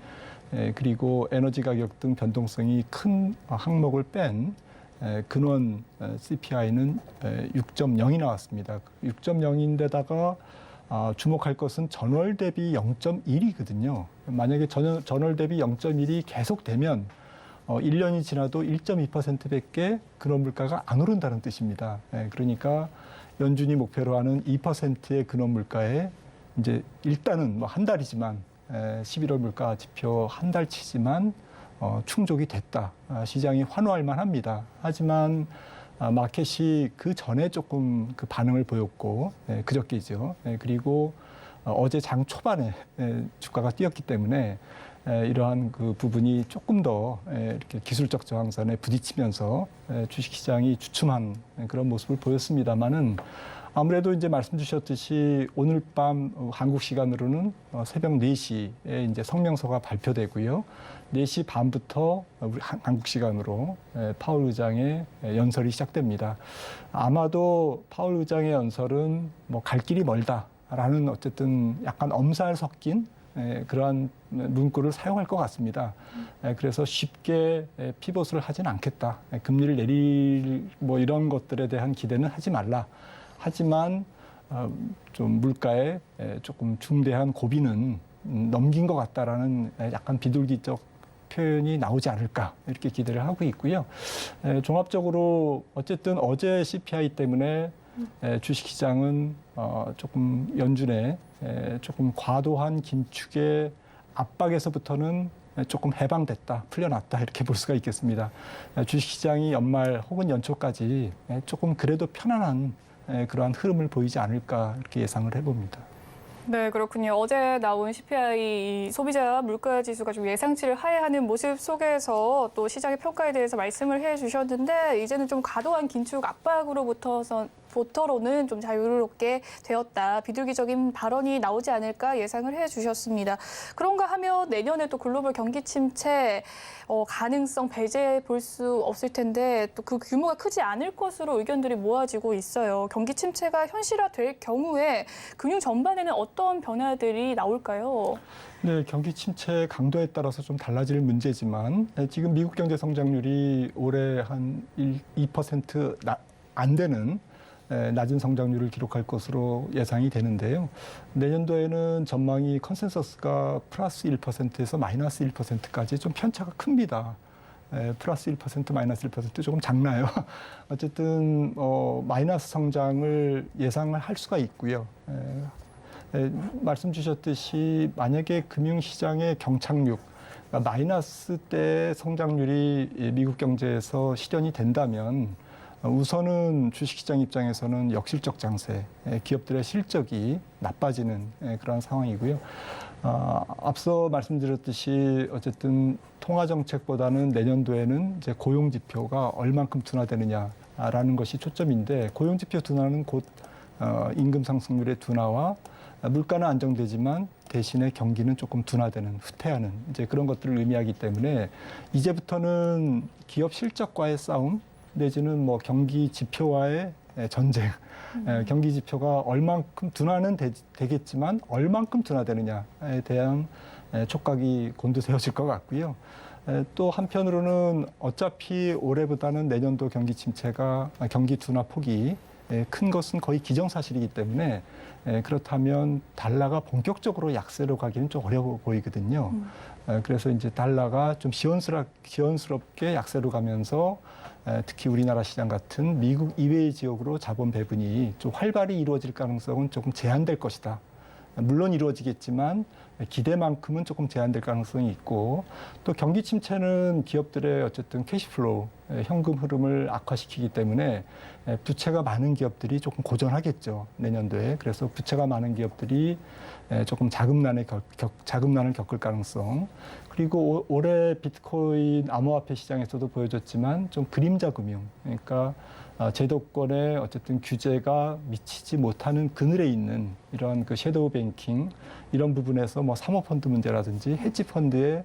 그리고 에너지 가격 등 변동성이 큰 항목을 뺀 근원 CPI는 6.0이 나왔습니다. 6.0인데다가 주목할 것은 전월 대비 0.1이거든요. 만약에 전월 대비 0.1이 계속되면 1년이 지나도 1.2%밖에 근원 물가가 안 오른다는 뜻입니다. 그러니까 연준이 목표로 하는 2%의 근원 물가에 이제 일단은 뭐 한 달이지만 11월 물가 지표 한 달치지만 충족이 됐다. 시장이 환호할 만합니다. 하지만 마켓이 그 전에 조금 그 반응을 보였고 그저께죠. 그리고 어제 장 초반에 주가가 뛰었기 때문에 이러한 그 부분이 조금 더 이렇게 기술적 저항선에 부딪히면서 주식시장이 주춤한 그런 모습을 보였습니다만은 아무래도 이제 말씀 주셨듯이 오늘 밤 한국 시간으로는 새벽 4시에 이제 성명서가 발표되고요. 4시 반부터 우리 한국 시간으로 파월 의장의 연설이 시작됩니다. 아마도 파월 의장의 연설은 뭐 갈 길이 멀다라는 어쨌든 약간 엄살 섞인 그러한 문구를 사용할 것 같습니다. 그래서 쉽게 피봇을 하진 않겠다. 금리를 내릴 뭐 이런 것들에 대한 기대는 하지 말라. 하지만 좀 물가에 조금 중대한 고비는 넘긴 것 같다라는 약간 비둘기적 표현이 나오지 않을까 이렇게 기대를 하고 있고요. 종합적으로 어쨌든 어제 CPI 때문에 주식시장은 조금 연준의 조금 과도한 긴축의 압박에서부터는 조금 해방됐다, 풀려났다 이렇게 볼 수가 있겠습니다. 주식시장이 연말 혹은 연초까지 조금 그래도 편안한 그러한 흐름을 보이지 않을까 이렇게 예상을 해봅니다. 네, 그렇군요. 어제 나온 CPI 소비자 물가 지수가 좀 예상치를 하회하는 모습 속에서 또 시장의 평가에 대해서 말씀을 해주셨는데 이제는 좀 과도한 긴축 압박으로부터는 좀 자유롭게 되었다. 비둘기적인 발언이 나오지 않을까 예상을 해주셨습니다. 그런가 하면 내년에 또 글로벌 경기 침체 가능성 배제해 볼 수 없을 텐데 또 그 규모가 크지 않을 것으로 의견들이 모아지고 있어요. 경기 침체가 현실화될 경우에 금융 전반에는 어떤 변화들이 나올까요? 네, 경기 침체 강도에 따라서 좀 달라질 문제지만 지금 미국 경제 성장률이 올해 한 2% 안 되는 낮은 성장률을 기록할 것으로 예상이 되는데요. 내년도에는 전망이 컨센서스가 플러스 1%에서 마이너스 1%까지 좀 편차가 큽니다. 플러스 1%, 마이너스 1% 조금 작나요? 어쨌든 마이너스 성장을 예상을 할 수가 있고요. 말씀 주셨듯이 만약에 금융시장의 경착륙, 그러니까 마이너스 때 성장률이 미국 경제에서 실현이 된다면 우선은 주식시장 입장에서는 역실적 장세, 기업들의 실적이 나빠지는 그런 상황이고요. 앞서 말씀드렸듯이 어쨌든 통화정책보다는 내년도에는 이제 고용지표가 얼만큼 둔화되느냐라는 것이 초점인데 고용지표 둔화는 곧 임금 상승률의 둔화와 물가는 안정되지만 대신에 경기는 조금 둔화되는, 후퇴하는 이제 그런 것들을 의미하기 때문에 이제부터는 기업 실적과의 싸움 내지는 뭐 경기 지표와의 전쟁, 경기 지표가 얼만큼 둔화는 되겠지만 얼만큼 둔화되느냐에 대한 촉각이 곤두세워질 것 같고요. 또 한편으로는 어차피 올해보다는 내년도 경기 침체가 경기 둔화 폭이 큰 것은 거의 기정사실이기 때문에 그렇다면 달러가 본격적으로 약세로 가기는 좀 어려워 보이거든요. 그래서 이제 달러가 좀 시원스럽게 약세로 가면서 특히 우리나라 시장 같은 미국 이외의 지역으로 자본 배분이 좀 활발히 이루어질 가능성은 조금 제한될 것이다. 물론 이루어지겠지만 기대만큼은 조금 제한될 가능성이 있고 또 경기 침체는 기업들의 어쨌든 캐시플로우, 현금 흐름을 악화시키기 때문에 부채가 많은 기업들이 조금 고전하겠죠. 내년도에. 그래서 부채가 많은 기업들이 조금 자금난을 겪을 가능성. 그리고 올해 비트코인 암호화폐 시장에서도 보여줬지만 좀 그림자 금융. 그러니까 제도권의 어쨌든 규제가 미치지 못하는 그늘에 있는 이런 그 섀도우 뱅킹 이런 부분에서 뭐 사모펀드 문제라든지 헤지 펀드의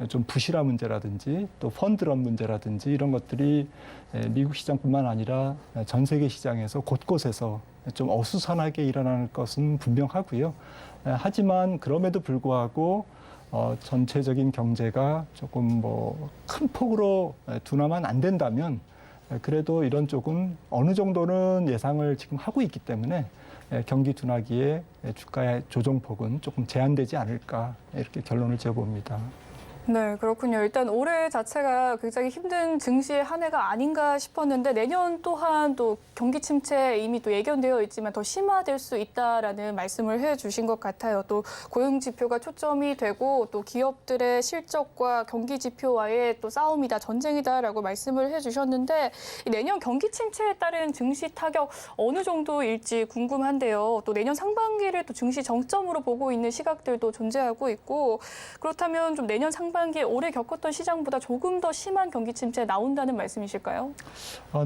좀 부실화 문제라든지 또 펀드런 문제라든지 이런 것들이 미국 시장뿐만 아니라 전 세계 시장에서 곳곳에서 좀 어수선하게 일어나는 것은 분명하고요. 하지만 그럼에도 불구하고 전체적인 경제가 조금 뭐 큰 폭으로 둔화만 안 된다면 그래도 이런 쪽은 어느 정도는 예상을 지금 하고 있기 때문에 경기 둔화기에 주가의 조정폭은 조금 제한되지 않을까 이렇게 결론을 지어봅니다. 네, 그렇군요. 일단 올해 자체가 굉장히 힘든 증시의 한 해가 아닌가 싶었는데 내년 또한 또 경기 침체 이미 또 예견되어 있지만 더 심화될 수 있다라는 말씀을 해주신 것 같아요. 또 고용 지표가 초점이 되고 또 기업들의 실적과 경기 지표와의 또 싸움이다, 전쟁이다라고 말씀을 해주셨는데 이 내년 경기 침체에 따른 증시 타격 어느 정도일지 궁금한데요. 또 내년 상반기를 또 증시 정점으로 보고 있는 시각들도 존재하고 있고 그렇다면 좀 내년 상반기에 올해 겪었던 시장보다 조금 더 심한 경기 침체 나온다는 말씀이실까요?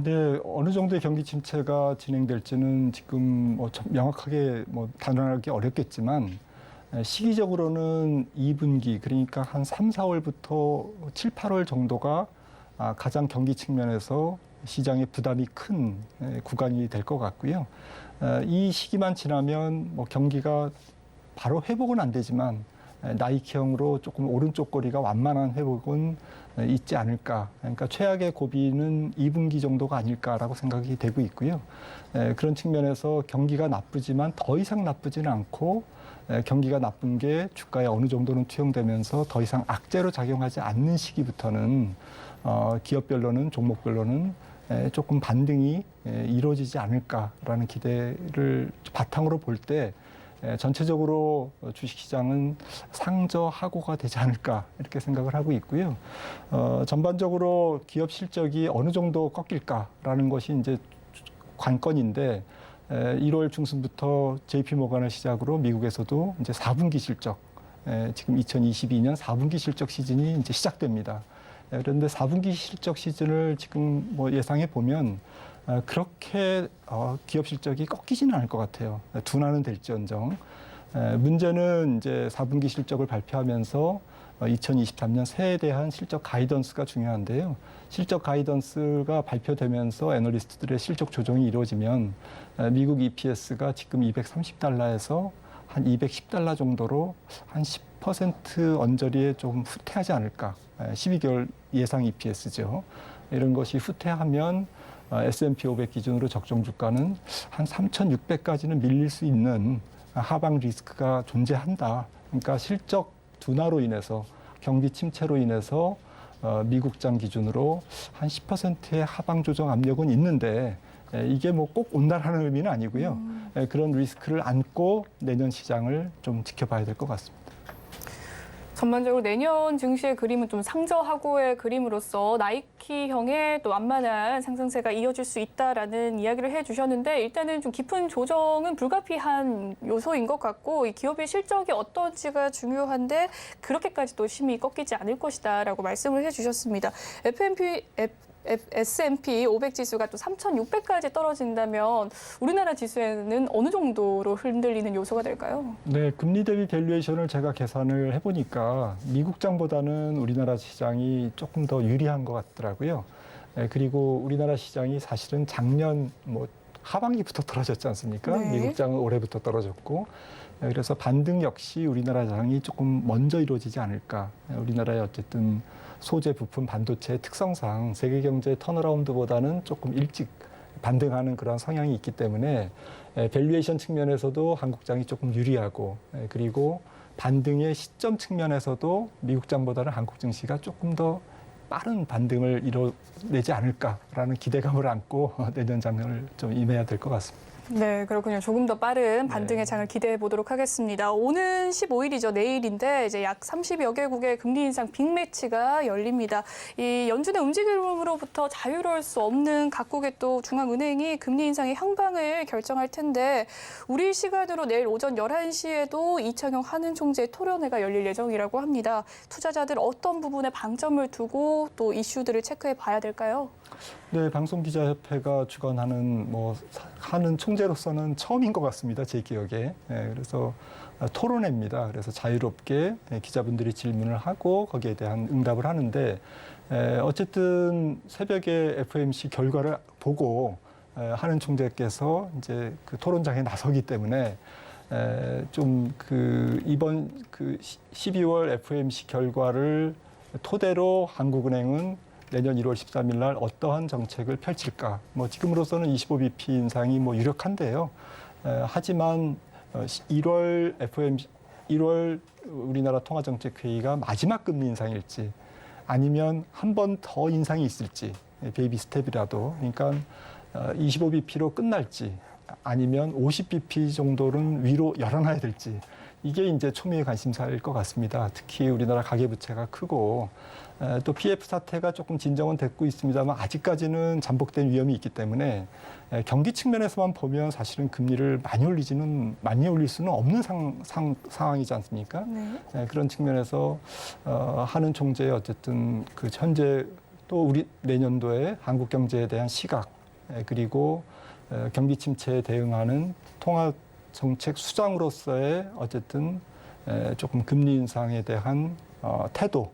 네, 어느 정도의 경기 침체가 진행될지는 지금 명확하게 단언하기 어렵겠지만 시기적으로는 2분기 그러니까 한 3, 4월부터 7, 8월 정도가 가장 경기 측면에서 시장의 부담이 큰 구간이 될 것 같고요. 이 시기만 지나면 경기가 바로 회복은 안 되지만 나이키형으로 조금 오른쪽 거리가 완만한 회복은 있지 않을까. 그러니까 최악의 고비는 2분기 정도가 아닐까라고 생각이 되고 있고요. 그런 측면에서 경기가 나쁘지만 더 이상 나쁘지는 않고 경기가 나쁜 게 주가에 어느 정도는 투영되면서 더 이상 악재로 작용하지 않는 시기부터는 기업별로는 종목별로는 조금 반등이 이루어지지 않을까라는 기대를 바탕으로 볼 때 전체적으로 주식시장은 상저하고가 되지 않을까 이렇게 생각을 하고 있고요. 전반적으로 기업 실적이 어느 정도 꺾일까라는 것이 이제 관건인데 1월 중순부터 JP모건을 시작으로 미국에서도 이제 4분기 실적, 지금 2022년 4분기 실적 시즌이 이제 시작됩니다. 그런데 4분기 실적 시즌을 지금 예상해 보면 그렇게 기업 실적이 꺾이지는 않을 것 같아요. 둔화는 될지언정. 문제는 이제 4분기 실적을 발표하면서 2023년 새해에 대한 실적 가이던스가 중요한데요. 실적 가이던스가 발표되면서 애널리스트들의 실적 조정이 이루어지면 미국 EPS가 지금 230달러에서 한 210달러 정도로 한 10% 언저리에 좀 후퇴하지 않을까. 12개월 예상 EPS죠. 이런 것이 후퇴하면 S&P 500 기준으로 적정 주가는 한 3,600까지는 밀릴 수 있는 하방 리스크가 존재한다. 그러니까 실적 둔화로 인해서 경기 침체로 인해서 미국장 기준으로 한 10%의 하방 조정 압력은 있는데 이게 꼭 온다라는 의미는 아니고요. 그런 리스크를 안고 내년 시장을 좀 지켜봐야 될 것 같습니다. 전반적으로 내년 증시의 그림은 좀 상저하고의 그림으로서 나이키형의 또 완만한 상승세가 이어질 수 있다라는 이야기를 해주셨는데 일단은 좀 깊은 조정은 불가피한 요소인 것 같고 이 기업의 실적이 어떤지가 중요한데 그렇게까지 또 심히 꺾이지 않을 것이다라고 말씀을 해주셨습니다. S&P 500 지수가 또 3,600까지 떨어진다면 우리나라 지수에는 어느 정도로 흔들리는 요소가 될까요? 네, 금리 대비 밸류에이션을 제가 계산을 해보니까 미국장보다는 우리나라 시장이 조금 더 유리한 것 같더라고요. 그리고 우리나라 시장이 사실은 작년 하반기부터 떨어졌지 않습니까? 네. 미국장은 올해부터 떨어졌고 그래서 반등 역시 우리나라 장이 조금 먼저 이루어지지 않을까. 우리나라의 어쨌든 소재, 부품, 반도체의 특성상 세계 경제 턴어라운드보다는 조금 일찍 반등하는 그런 성향이 있기 때문에 밸류에이션 측면에서도 한국장이 조금 유리하고 그리고 반등의 시점 측면에서도 미국장보다는 한국 증시가 조금 더 빠른 반등을 이뤄내지 않을까라는 기대감을 안고 내년 장을 좀 임해야 될 것 같습니다. 네, 그렇군요. 조금 더 빠른 반등의 네. 장을 기대해 보도록 하겠습니다. 오는 15일이죠. 내일인데 이제 약 30여 개국의 금리 인상 빅매치가 열립니다. 이 연준의 움직임으로부터 자유로울 수 없는 각국의 또 중앙은행이 금리 인상의 향방을 결정할 텐데 우리 시간으로 내일 오전 11시에도 이창용 한은 총재의 토론회가 열릴 예정이라고 합니다. 투자자들 어떤 부분에 방점을 두고 또 이슈들을 체크해 봐야 될까요? 네, 방송기자협회가 주관하는 하는 총재로서는 처음인 것 같습니다. 제 기억에. 그래서 토론회입니다. 그래서 자유롭게 기자분들이 질문을 하고 거기에 대한 응답을 하는데 어쨌든 새벽에 FOMC 결과를 보고 하는 총재께서 이제 그 토론장에 나서기 때문에 좀 이번 12월 FOMC 결과를 토대로 한국은행은 내년 1월 13일 날 어떠한 정책을 펼칠까? 지금으로서는 25bp 인상이 유력한데요. 하지만 1월 FOMC 1월 우리나라 통화정책회의가 마지막 금리 인상일지 아니면 한 번 더 인상이 있을지 베이비 스텝이라도 그러니까 25bp로 끝날지 아니면 50bp 정도는 위로 열어놔야 될지 이게 이제 초미의 관심사일 것 같습니다. 특히 우리나라 가계부채가 크고 또 PF 사태가 조금 진정은 됐고 있습니다만 아직까지는 잠복된 위험이 있기 때문에 경기 측면에서만 보면 사실은 금리를 많이 올릴 수는 없는 상황이지 않습니까? 네. 그런 측면에서 한은 총재의 어쨌든 그 현재 또 우리 내년도에 한국 경제에 대한 시각 그리고 경기 침체에 대응하는 통화 정책 수장으로서의 어쨌든 조금 금리 인상에 대한 태도,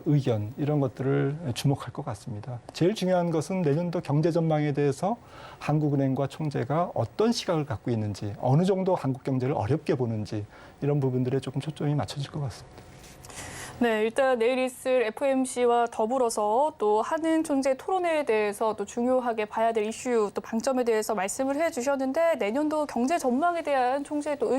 의견 이런 것들을 주목할 것 같습니다. 제일 중요한 것은 내년도 경제 전망에 대해서 한국은행과 총재가 어떤 시각을 갖고 있는지, 어느 정도 한국 경제를 어렵게 보는지 이런 부분들에 조금 초점이 맞춰질 것 같습니다. 네, 일단 내일 있을 FOMC와 더불어서 또 한은 총재 토론회에 대해서 또 중요하게 봐야 될 이슈 또 방점에 대해서 말씀을 해주셨는데 내년도 경제 전망에 대한 총재의 또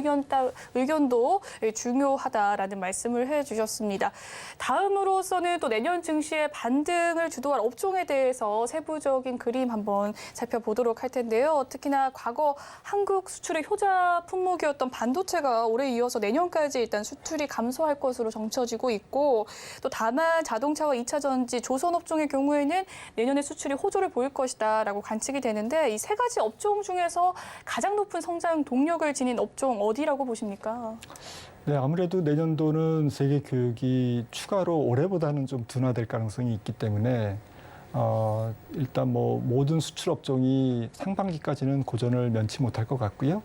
의견도 중요하다라는 말씀을 해주셨습니다. 다음으로서는 또 내년 증시의 반등을 주도할 업종에 대해서 세부적인 그림 한번 살펴보도록 할 텐데요. 특히나 과거 한국 수출의 효자 품목이었던 반도체가 올해 이어서 내년까지 일단 수출이 감소할 것으로 정쳐지고 있고 또 다만 자동차와 2차 전지, 조선업종의 경우에는 내년에 수출이 호조를 보일 것이다라고 관측이 되는데 이 세 가지 업종 중에서 가장 높은 성장 동력을 지닌 업종 어디라고 보십니까? 네, 아무래도 내년도는 세계 교육이 추가로 올해보다는 좀 둔화될 가능성이 있기 때문에 일단 뭐 모든 수출 업종이 상반기까지는 고전을 면치 못할 것 같고요.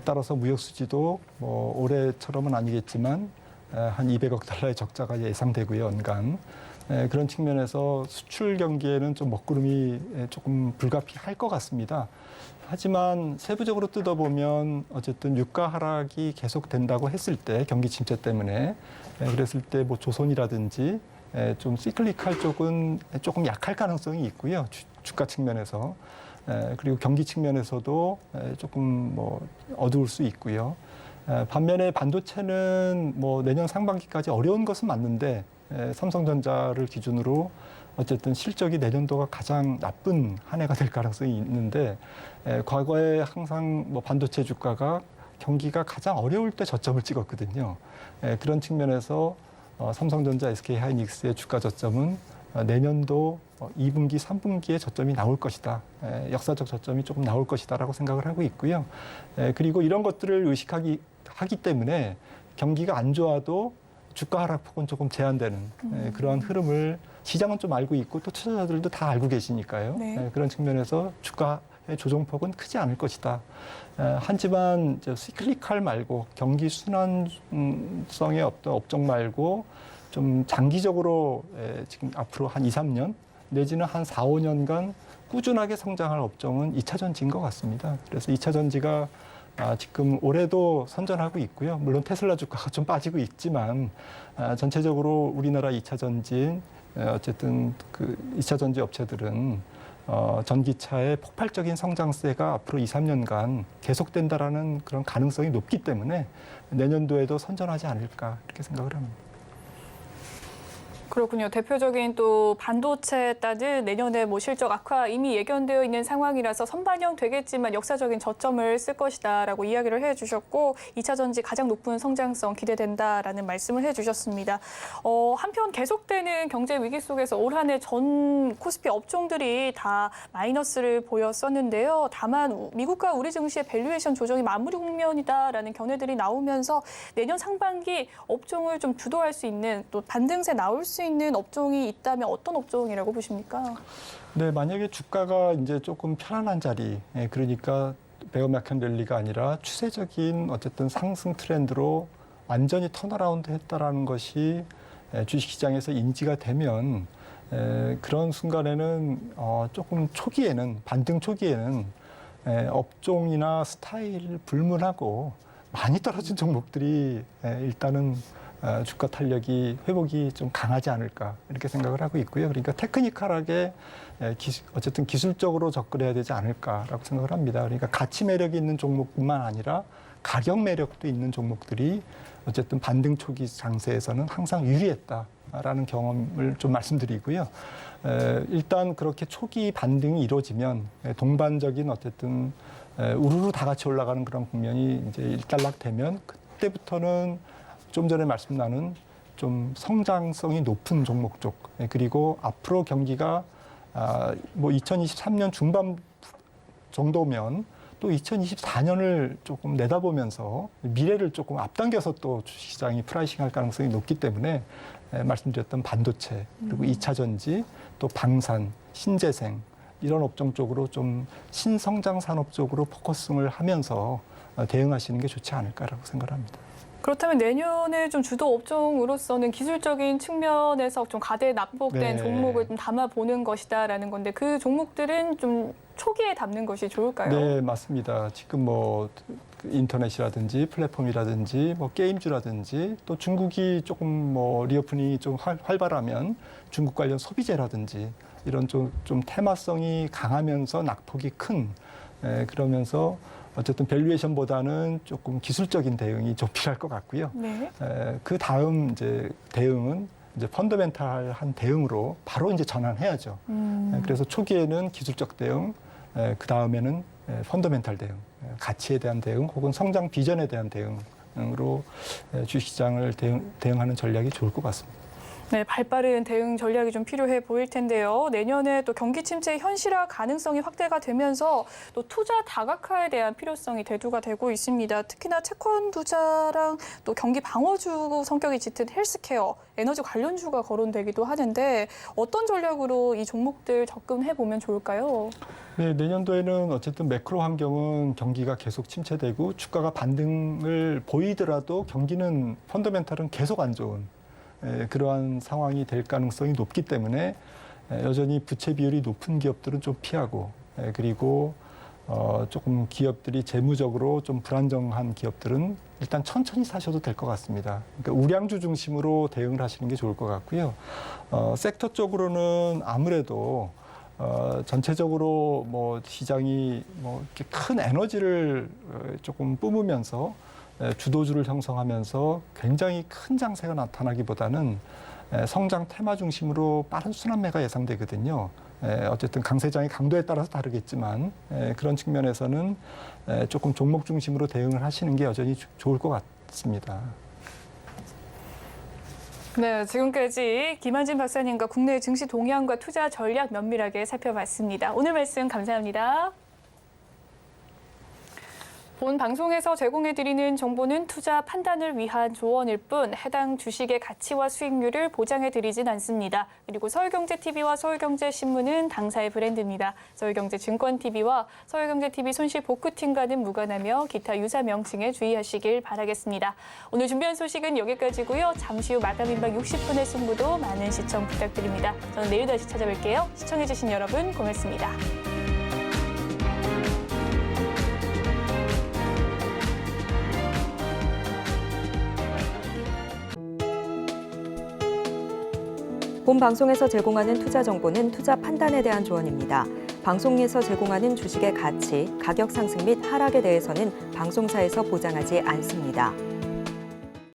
따라서 무역 수지도 뭐 올해처럼은 아니겠지만 한 200억 달러의 적자가 예상되고요, 연간. 그런 측면에서 수출 경기에는 좀 먹구름이 조금 불가피할 것 같습니다. 하지만 세부적으로 뜯어보면 어쨌든 유가 하락이 계속된다고 했을 때 경기 침체 때문에 그랬을 때 뭐 조선이라든지 좀 시클리칼 쪽은 조금 약할 가능성이 있고요, 주가 측면에서. 그리고 경기 측면에서도 조금 뭐 어두울 수 있고요. 반면에 반도체는 뭐 내년 상반기까지 어려운 것은 맞는데 삼성전자를 기준으로 어쨌든 실적이 내년도가 가장 나쁜 한 해가 될 가능성이 있는데 과거에 항상 뭐 반도체 주가가 경기가 가장 어려울 때 저점을 찍었거든요. 그런 측면에서 삼성전자, SK하이닉스의 주가 저점은 내년도 2분기, 3분기에 저점이 나올 것이다. 역사적 저점이 조금 나올 것이다라고 생각을 하고 있고요. 그리고 이런 것들을 하기 때문에 경기가 안 좋아도 주가 하락폭은 조금 제한되는 그러한 흐름을 시장은 좀 알고 있고 또 투자자들도 다 알고 계시니까요. 네. 그런 측면에서 주가의 조정폭은 크지 않을 것이다. 하지만 시클리칼 말고 경기 순환성의 어떤 업종 말고 좀 장기적으로 지금 앞으로 한 2, 3년 내지는 한 4, 5년간 꾸준하게 성장할 업종은 2차 전지인 것 같습니다. 그래서 2차 전지가 지금 올해도 선전하고 있고요. 물론 테슬라 주가가 좀 빠지고 있지만 전체적으로 우리나라 2차 전지인 어쨌든 그 2차 전지 업체들은 전기차의 폭발적인 성장세가 앞으로 2, 3년간 계속된다라는 그런 가능성이 높기 때문에 내년도에도 선전하지 않을까 이렇게 생각을 합니다. 그렇군요. 대표적인 또 반도체에 따른 내년에 뭐 실적 악화 이미 예견되어 있는 상황이라서 선반영 되겠지만 역사적인 저점을 쓸 것이다라고 이야기를 해주셨고 2차 전지 가장 높은 성장성 기대된다라는 말씀을 해주셨습니다. 한편 계속되는 경제 위기 속에서 올 한 해 전 코스피 업종들이 다 마이너스를 보였었는데요. 다만 미국과 우리 증시의 밸류에이션 조정이 마무리 국면이다라는 견해들이 나오면서 내년 상반기 업종을 좀 주도할 수 있는 또 반등세 나올 수 있는 업종이 있다면 어떤 업종이라고 보십니까? 네, 만약에 주가가 이제 조금 편안한 자리, 그러니까 베어마켓 랠리가 아니라 추세적인 어쨌든 상승 트렌드로 완전히 턴어라운드 했다라는 것이 주식시장에서 인지가 되면 그런 순간에는 조금 초기에는 반등 초기에는 업종이나 스타일을 불문하고 많이 떨어진 종목들이 일단은 주가 탄력이 회복이 좀 강하지 않을까 이렇게 생각을 하고 있고요. 그러니까 테크니컬하게 어쨌든 기술적으로 접근해야 되지 않을까라고 생각을 합니다. 그러니까 가치 매력이 있는 종목뿐만 아니라 가격 매력도 있는 종목들이 어쨌든 반등 초기 장세에서는 항상 유리했다라는 경험을 좀 말씀드리고요. 일단 그렇게 초기 반등이 이루어지면 동반적인 어쨌든 우르르 다 같이 올라가는 그런 국면이 이제 일단락되면 그때부터는 좀 전에 말씀 나눈 좀 성장성이 높은 종목 쪽 그리고 앞으로 경기가 뭐 2023년 중반 정도면 또 2024년을 조금 내다보면서 미래를 조금 앞당겨서 또 주식시장이 프라이싱할 가능성이 높기 때문에 말씀드렸던 반도체 그리고 2차 전지 또 방산, 신재생 이런 업종 쪽으로 좀 신성장 산업 쪽으로 포커싱을 하면서 대응하시는 게 좋지 않을까라고 생각합니다. 그렇다면 내년에 좀 주도 업종으로서는 기술적인 측면에서 좀 가대에 낙폭된 네. 종목을 좀 담아보는 것이다라는 건데 그 종목들은 좀 초기에 담는 것이 좋을까요? 네, 맞습니다. 지금 뭐 인터넷이라든지 플랫폼이라든지 뭐 게임주라든지 또 중국이 조금 뭐 리오프닝이 좀 활발하면 중국 관련 소비재라든지 이런 좀 테마성이 강하면서 낙폭이 큰 그러면서 어쨌든 밸류에이션보다는 조금 기술적인 대응이 좀 필요할 것 같고요. 네. 그 다음 이제 대응은 이제 펀더멘탈한 대응으로 바로 이제 전환해야죠. 그래서 초기에는 기술적 대응, 그 다음에는 펀더멘탈 대응, 가치에 대한 대응 혹은 성장 비전에 대한 대응으로 주식시장을 대응하는 전략이 좋을 것 같습니다. 네, 발빠른 대응 전략이 좀 필요해 보일 텐데요. 내년에 또 경기 침체의 현실화 가능성이 확대가 되면서 또 투자 다각화에 대한 필요성이 대두가 되고 있습니다. 특히나 채권 투자랑 또 경기 방어주 성격이 짙은 헬스케어, 에너지 관련주가 거론되기도 하는데 어떤 전략으로 이 종목들 접근해 보면 좋을까요? 네, 내년도에는 어쨌든 매크로 환경은 경기가 계속 침체되고 주가가 반등을 보이더라도 경기는 펀더멘탈은 계속 안 좋은 그러한 상황이 될 가능성이 높기 때문에 여전히 부채 비율이 높은 기업들은 좀 피하고 그리고 조금 기업들이 재무적으로 좀 불안정한 기업들은 일단 천천히 사셔도 될 것 같습니다. 그러니까 우량주 중심으로 대응을 하시는 게 좋을 것 같고요. 섹터 쪽으로는 아무래도 전체적으로 뭐 시장이 뭐 이렇게 큰 에너지를 조금 뿜으면서 주도주를 형성하면서 굉장히 큰 장세가 나타나기보다는 성장 테마 중심으로 빠른 순환매가 예상되거든요. 어쨌든 강세장의 강도에 따라서 다르겠지만 그런 측면에서는 조금 종목 중심으로 대응을 하시는 게 여전히 좋을 것 같습니다. 네, 지금까지 김한진 박사님과 국내 증시 동향과 투자 전략 면밀하게 살펴봤습니다. 오늘 말씀 감사합니다. 본 방송에서 제공해드리는 정보는 투자 판단을 위한 조언일 뿐 해당 주식의 가치와 수익률을 보장해드리진 않습니다. 그리고 서울경제TV와 서울경제신문은 당사의 브랜드입니다. 서울경제증권TV와 서울경제TV 손실복구팀과는 무관하며 기타 유사 명칭에 주의하시길 바라겠습니다. 오늘 준비한 소식은 여기까지고요. 잠시 후 마감 임박 60분의 승부도 많은 시청 부탁드립니다. 저는 내일 다시 찾아뵐게요. 시청해주신 여러분 고맙습니다. 본 방송에서 제공하는 투자 정보는 투자 판단에 대한 조언입니다. 방송에서 제공하는 주식의 가치, 가격 상승 및 하락에 대해서는 방송사에서 보장하지 않습니다.